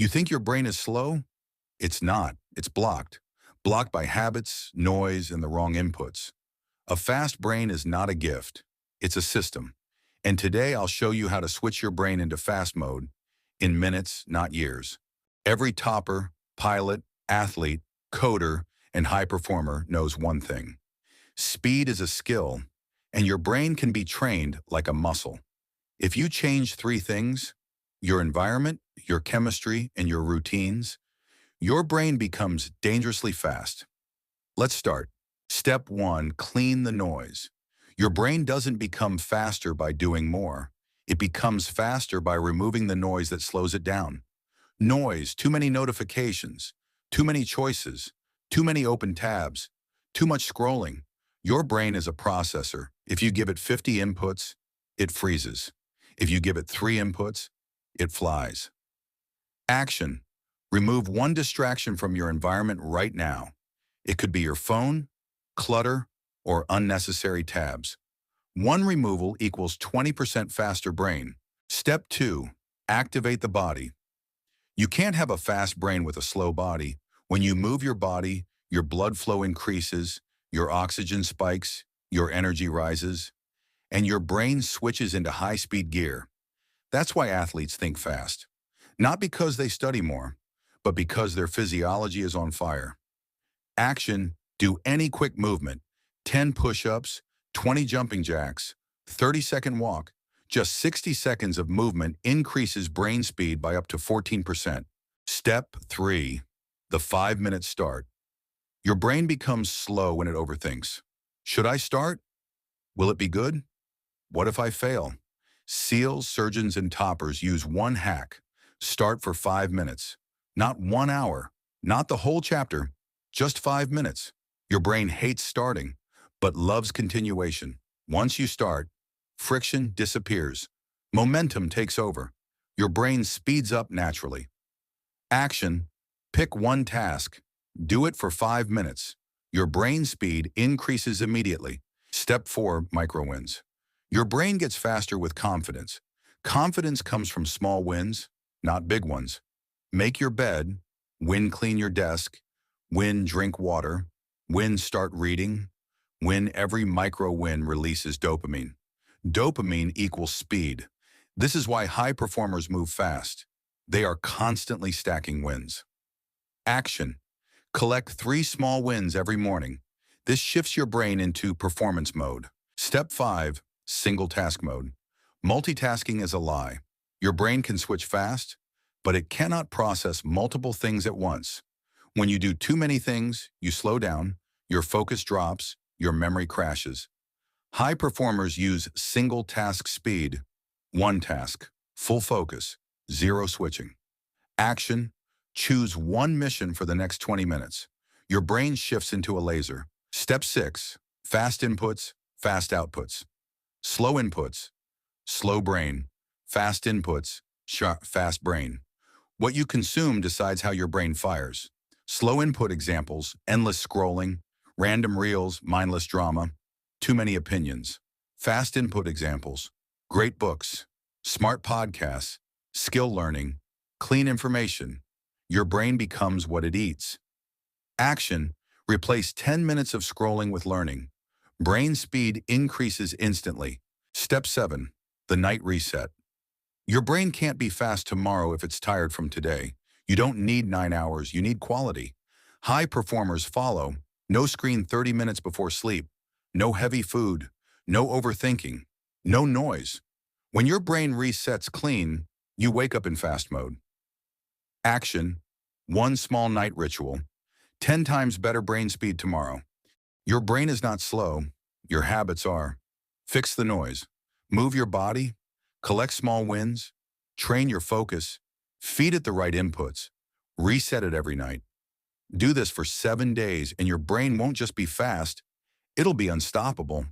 You think your brain is slow? It's not. It's blocked. Blocked by habits, noise, and the wrong inputs. A fast brain is not a gift. It's a system. And today I'll show you how to switch your brain into fast mode in minutes, not years. Every topper, pilot, athlete, coder, and high performer knows one thing. Speed is a skill, and your brain can be trained like a muscle. If you change three things, your environment, your chemistry, and your routines, your brain becomes dangerously fast. Let's start. Step 1, clean the noise. Your brain doesn't become faster by doing more. It becomes faster by removing the noise that slows it down. Noise, too many notifications, too many choices, too many open tabs, too much scrolling. Your brain is a processor. If you give it 50 inputs, it freezes. If you give it 3 inputs, it flies. Action. Remove one distraction from your environment right now. It could be your phone, clutter, or unnecessary tabs. One removal equals 20% faster brain. Step 2. Activate the body. You can't have a fast brain with a slow body. When you move your body, your blood flow increases, your oxygen spikes, your energy rises, and your brain switches into high-speed gear. That's why athletes think fast. Not because they study more, but because their physiology is on fire. Action, do any quick movement. 10 push-ups, 20 jumping jacks, 30-second walk. Just 60 seconds of movement increases brain speed by up to 14%. Step 3, the 5-minute start. Your brain becomes slow when it overthinks. Should I start? Will it be good? What if I fail? SEALs, surgeons, and toppers use one hack. Start for 5 minutes. Not 1 hour, not the whole chapter, just 5 minutes. Your brain hates starting, but loves continuation. Once you start, friction disappears. Momentum takes over. Your brain speeds up naturally. Action. Pick one task. Do it for 5 minutes. Your brain speed increases immediately. Step 4, micro wins. Your brain gets faster with confidence. Confidence comes from small wins, not big ones. Make your bed, win clean your desk, win drink water, win start reading, win every micro win releases dopamine. Dopamine equals speed. This is why high performers move fast. They are constantly stacking wins. Action. Collect 3 small wins every morning. This shifts your brain into performance mode. Step 5, single task mode. Multitasking is a lie. Your brain can switch fast, but it cannot process multiple things at once. When you do too many things, you slow down, your focus drops, your memory crashes. High performers use single task speed. One task, full focus, 0 switching. Action, choose one mission for the next 20 minutes. Your brain shifts into a laser. Step 6, fast inputs, fast outputs. Slow inputs, slow brain. Fast inputs, fast brain. What you consume decides how your brain fires. Slow input examples, endless scrolling, random reels, mindless drama, too many opinions. Fast input examples, great books, smart podcasts, skill learning, clean information. Your brain becomes what it eats. Action, replace 10 minutes of scrolling with learning. Brain speed increases instantly. Step 7, the night reset. Your brain can't be fast tomorrow if it's tired from today. You don't need 9 hours, you need quality. High performers follow. No screen 30 minutes before sleep. No heavy food. No overthinking. No noise. When your brain resets clean, you wake up in fast mode. Action. One small night ritual. 10 times better brain speed tomorrow. Your brain is not slow. Your habits are. Fix the noise. Move your body. Collect small wins. Train your focus. Feed it the right inputs. Reset it every night. Do this for 7 days and your brain won't just be fast, it'll be unstoppable.